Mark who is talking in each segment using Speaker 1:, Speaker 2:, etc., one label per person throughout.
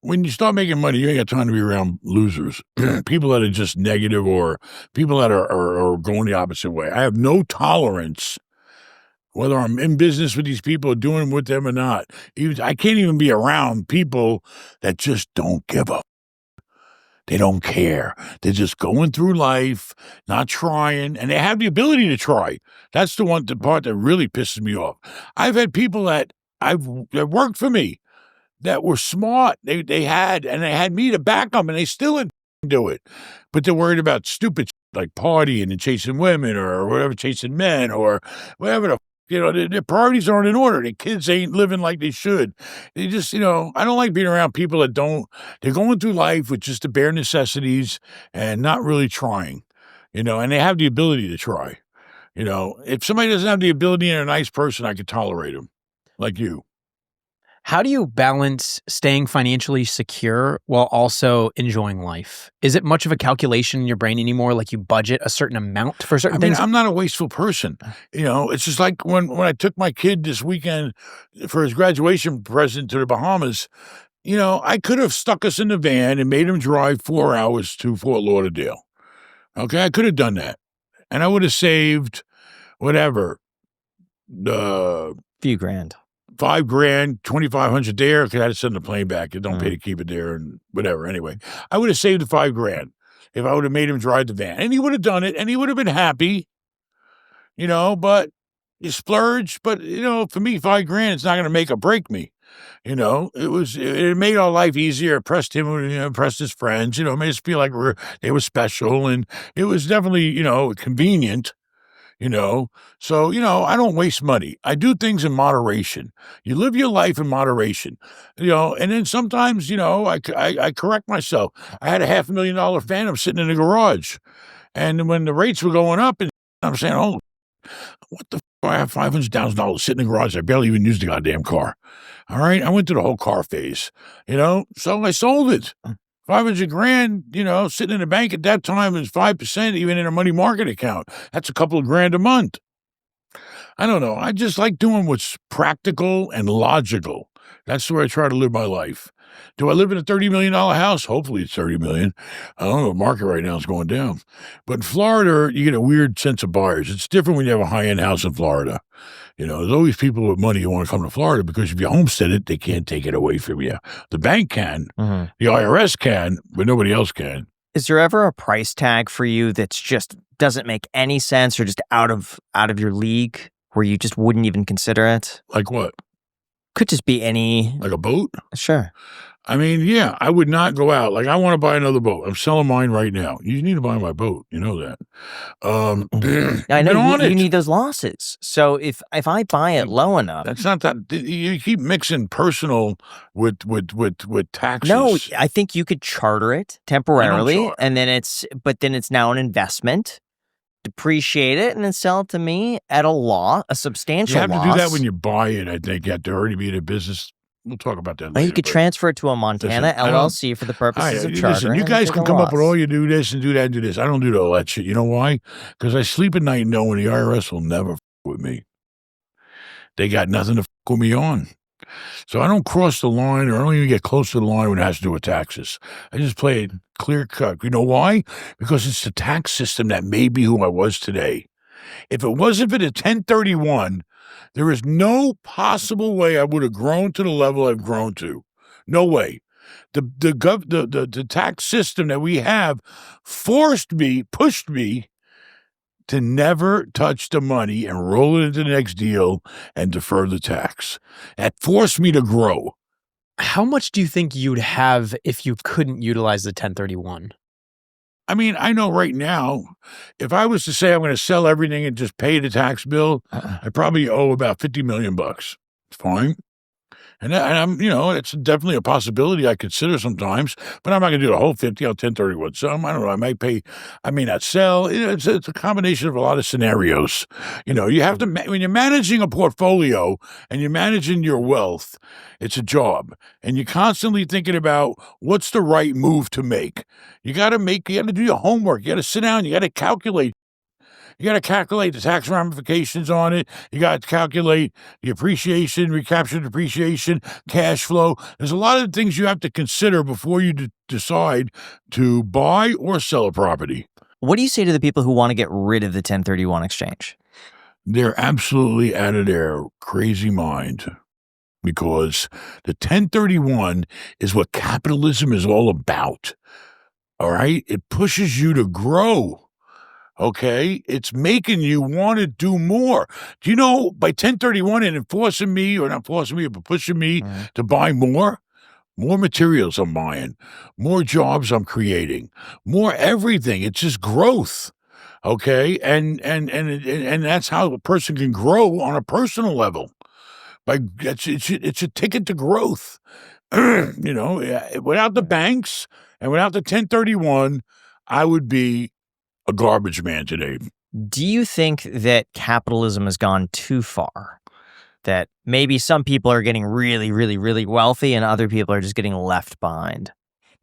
Speaker 1: when you start making money, you ain't got time to be around losers, people that are just negative or people that are going the opposite way. I have no tolerance, whether I'm in business with these people or doing with them or not. I can't even be around people that just don't give up. They don't care. They're just going through life, not trying, and they have the ability to try. That's the part that really pisses me off. I've had people that worked for me that were smart. They had me to back them, and they still didn't do it. But they're worried about stupid shit like partying and chasing women or whatever, chasing men or whatever their priorities aren't in order. Their kids ain't living like they should. They just, I don't like being around people that they're going through life with just the bare necessities and not really trying, and they have the ability to try. If somebody doesn't have the ability and a nice person, I could tolerate them, like you.
Speaker 2: How do you balance staying financially secure while also enjoying life? Is it much of a calculation in your brain anymore? Like you budget a certain amount for certain things?
Speaker 1: I'm not a wasteful person. It's just like when I took my kid this weekend for his graduation present to the Bahamas, I could have stuck us in the van and made him drive 4 hours to Fort Lauderdale. Okay, I could have done that. And I would have saved whatever,
Speaker 3: few grand.
Speaker 1: $5,000, $2,500 there, because I had to send the plane back. You don't pay to keep it there and whatever. Anyway, I would have saved the $5,000 if I would have made him drive the van. And he would have done it, and he would have been happy, but you splurge. But, for me, $5,000, it's not going to make or break me. It made our life easier. It pressed him, impressed his friends, made us feel like they were special. And it was definitely, convenient. So, I don't waste money. I do things in moderation. You live your life in moderation, and then sometimes, I correct myself. I had a $500,000 Phantom sitting in the garage, and when the rates were going up, and I'm saying, oh, what the I have $500,000 sitting in the garage. I barely even used the goddamn car. All right. I went through the whole car phase, so I sold it. $500,000, sitting in the bank at that time is 5%, even in a money market account. That's a couple of grand a month. I don't know. I just like doing what's practical and logical. That's the way I try to live my life. Do I live in a $30 million house? Hopefully it's $30 million. I don't know. The market right now is going down. But in Florida, you get a weird sense of buyers. It's different when you have a high-end house in Florida. There's always people with money who want to come to Florida because if you homestead it, they can't take it away from you. The bank can, the IRS can, but nobody else can.
Speaker 3: Is there ever a price tag for you that's just doesn't make any sense or just out of your league where you just wouldn't even consider it?
Speaker 1: Like what?
Speaker 3: Could just be any.
Speaker 1: Like a boat?
Speaker 3: Sure.
Speaker 1: I mean, yeah, I would not go out. Like, I want to buy another boat. I'm selling mine right now. You need to buy my boat. You know that.
Speaker 3: I know you need those losses. So if I buy it low enough.
Speaker 1: That's not that. You keep mixing personal with taxes.
Speaker 3: No, I think you could charter it temporarily, and then it's now an investment. Depreciate it and then sell it to me at a substantial loss.
Speaker 1: You have to do that when you buy it, I think. You have to already be in a business. We'll talk about that later.
Speaker 3: You could transfer it to a Montana LLC for the purposes of chartering.
Speaker 1: Listen, you guys can come up with all you do this and do that and do this. I don't do all that shit. You know why? Because I sleep at night knowing the IRS will never f*** with me. They got nothing to f*** with me on. So I don't cross the line, or I don't even get close to the line when it has to do with taxes. I just play it clear cut. You know why? Because it's the tax system that made me who I was today. If it wasn't for the 1031, there is no possible way I would have grown to the level I've grown to. No way. The tax system that we have pushed me to never touch the money and roll it into the next deal and defer the tax. That forced me to grow.
Speaker 2: How much do you think you'd have if you couldn't utilize the 1031?
Speaker 1: I mean, I know right now, if I was to say I'm going to sell everything and just pay the tax bill, I probably owe about $50 million. It's fine. And I'm, it's definitely a possibility I consider sometimes, but I'm not going to do the whole 50. I'll 1031 some. I don't know. I may not sell. It's a combination of a lot of scenarios. You have to, when you're managing a portfolio and you're managing your wealth, it's a job. And you're constantly thinking about what's the right move to make. You got to do your homework. You got to sit down. You got to calculate. You got to calculate the tax ramifications on it. You got to calculate the appreciation, recapture depreciation, cash flow. There's a lot of things you have to consider before you decide to buy or sell a property.
Speaker 3: What do you say to the people who want to get rid of the 1031 exchange?
Speaker 1: They're absolutely out of their crazy mind, because the 1031 is what capitalism is all about. All right? It pushes you to grow. Okay? It's making you want to do more. Do you know, by 1031 and enforcing me, or not forcing me, but pushing me to buy more materials I'm buying, more jobs I'm creating, more everything. It's just growth. Okay? And that's how a person can grow on a personal level. It's a ticket to growth. Without the banks and without the 1031, I would be a garbage man today.
Speaker 3: Do you think that capitalism has gone too far? That maybe some people are getting really, really, really wealthy and other people are just getting left behind?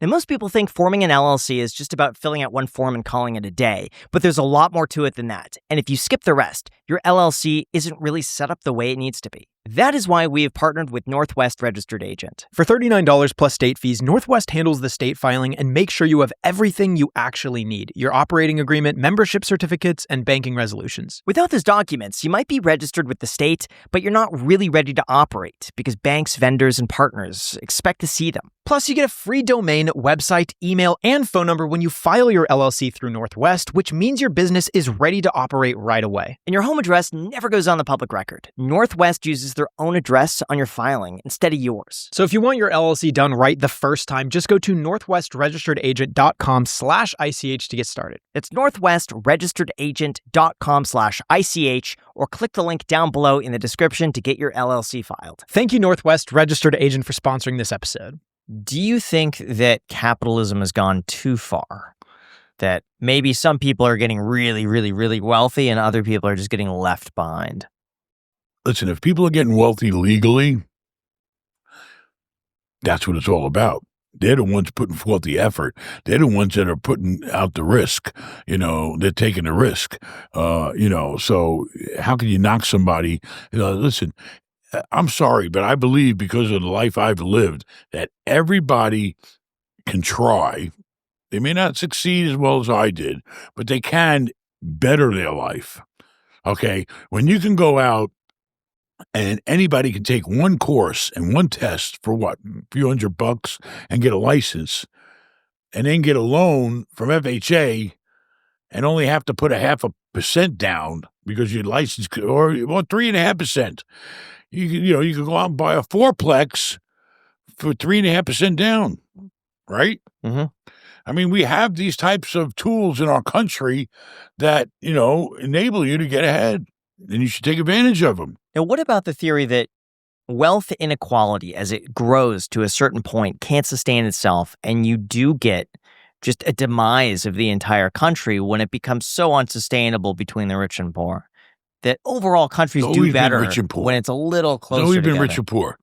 Speaker 3: Now, most people think forming an LLC is just about filling out one form and calling it a day, but there's a lot more to it than that. And if you skip the rest, your LLC isn't really set up the way it needs to be. That is why we have partnered with Northwest Registered Agent.
Speaker 2: For $39 plus state fees, Northwest handles the state filing and makes sure you have everything you actually need: your operating agreement, membership certificates, and banking resolutions.
Speaker 3: Without those documents, you might be registered with the state, but you're not really ready to operate because banks, vendors, and partners expect to see them.
Speaker 2: Plus, you get a free domain, website, email, and phone number when you file your LLC through Northwest, which means your business is ready to operate right away.
Speaker 3: And your home address never goes on the public record. Northwest uses their own address on your filing instead of yours.
Speaker 2: So if you want your LLC done right the first time, just go to northwestregisteredagent.com/ICH to get started.
Speaker 3: It's northwestregisteredagent.com/ICH, or click the link down below in the description to get your LLC filed.
Speaker 2: Thank you, Northwest Registered Agent, for sponsoring this episode.
Speaker 3: Do you think that capitalism has gone too far? That maybe some people are getting really, really, really wealthy and other people are just getting left behind?
Speaker 1: Listen, if people are getting wealthy legally, that's what it's all about. They're the ones putting forth the effort. They're the ones that are putting out the risk. They're taking the risk. So how can you knock somebody? Listen, I'm sorry, but I believe, because of the life I've lived, that everybody can try. They may not succeed as well as I did, but they can better their life. Okay? When you can go out and anybody can take one course and one test for what, a few $100 and get a license, and then get a loan from FHA and only have to put 0.5% down because your license, or 3.5%. You could go out and buy a fourplex for 3.5% down, right?
Speaker 3: Mm-hmm.
Speaker 1: I mean, we have these types of tools in our country that, enable you to get ahead, and you should take advantage of them.
Speaker 3: Now, what about the theory that wealth inequality, as it grows to a certain point, can't sustain itself, and you do get just a demise of the entire country when it becomes so unsustainable between the rich and poor? That overall countries do better when it's a little closer
Speaker 1: It's always
Speaker 3: together.
Speaker 1: been rich and poor.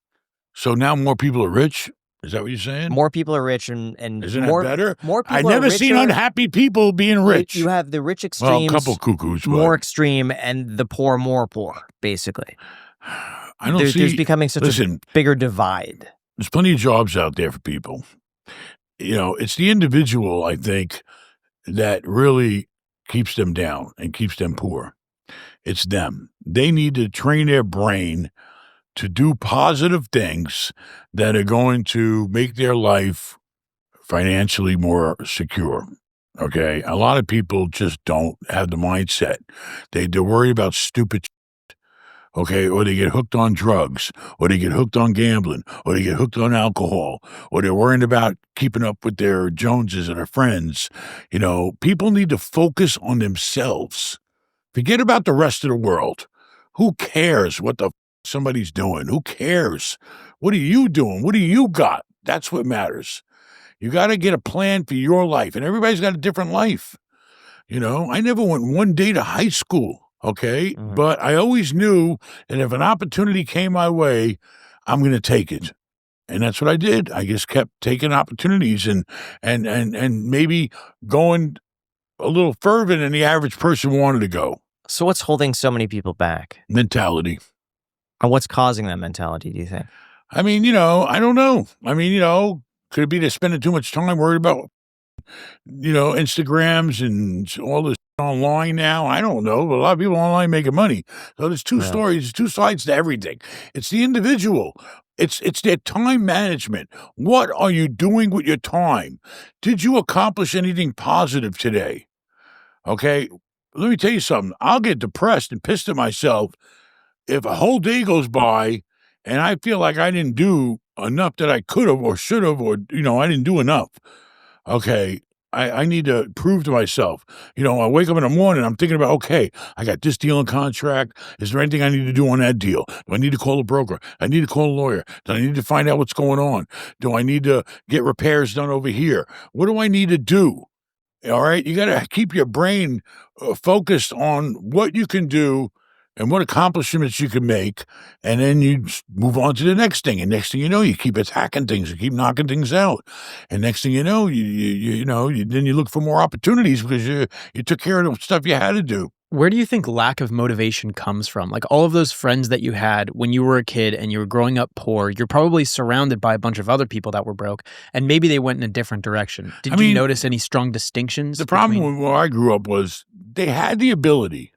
Speaker 1: So now more people are rich? Is that what you're saying?
Speaker 3: More people are rich, and
Speaker 1: isn't
Speaker 3: more,
Speaker 1: that better?
Speaker 3: More people
Speaker 1: I've
Speaker 3: are
Speaker 1: never seen
Speaker 3: richer.
Speaker 1: unhappy people being rich.
Speaker 3: You have the rich
Speaker 1: Well,
Speaker 3: extremes,
Speaker 1: a couple cuckoos, but
Speaker 3: more extreme, and the poor more poor, basically.
Speaker 1: I don't see.
Speaker 3: There's becoming such a bigger divide.
Speaker 1: There's plenty of jobs out there for people. It's the individual, I think, that really keeps them down and keeps them poor. It's them. They need to train their brain to do positive things that are going to make their life financially more secure. Okay? A lot of people just don't have the mindset. They're worried about stupid shit. Okay? Or they get hooked on drugs, or they get hooked on gambling, or they get hooked on alcohol, or they're worrying about keeping up with their Joneses and their friends. People need to focus on themselves. Forget about the rest of the world. Who cares what the somebody's doing? Who cares? What are you doing? What do you got? That's what matters. You got to get a plan for your life, and everybody's got a different life. I never went one day to high school, okay?
Speaker 3: Mm-hmm.
Speaker 1: But I always knew that if an opportunity came my way, I'm going to take it. And that's what I did. I just kept taking opportunities and maybe going a little further than the average person wanted to go.
Speaker 3: So what's holding so many people back?
Speaker 1: Mentality.
Speaker 3: And what's causing that mentality, do you think?
Speaker 1: I mean, I don't know. I mean, could it be they're spending too much time worried about, Instagrams and all this online now? I don't know. But a lot of people online making money. So there's two stories, there's two sides to everything. It's the individual. It's their time management. What are you doing with your time? Did you accomplish anything positive today? Okay. Let me tell you something. I'll get depressed and pissed at myself if a whole day goes by and I feel like I didn't do enough that I could have or should have, or, I didn't do enough. Okay. I need to prove to myself, I wake up in the morning, I'm thinking about, okay, I got this deal in contract. Is there anything I need to do on that deal? Do I need to call a broker? I need to call a lawyer. Do I need to find out what's going on? Do I need to get repairs done over here? What do I need to do? All right. You got to keep your brain focused on what you can do and what accomplishments you can make. And then you move on to the next thing. And next thing you know, you keep attacking things, you keep knocking things out. And next thing you know, then you look for more opportunities because you took care of the stuff you had to do.
Speaker 2: Where do you think lack of motivation comes from? Like all of those friends that you had when you were a kid and you were growing up poor, you're probably surrounded by a bunch of other people that were broke, and maybe they went in a different direction. Did you notice any strong distinctions?
Speaker 1: The problem with where I grew up was they had the ability.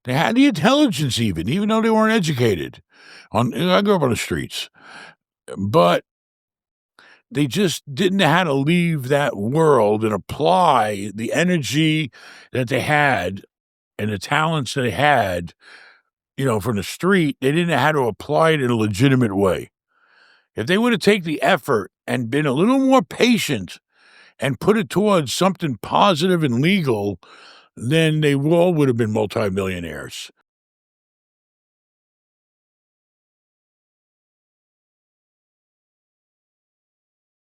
Speaker 1: They had the intelligence even though they weren't educated. I grew up on the streets. But they just didn't know how to leave that world and apply the energy that they had and the talents that they had, from the street. They didn't know how to apply it in a legitimate way. If they would have taken the effort and been a little more patient and put it towards something positive and legal, then they all would have been multimillionaires.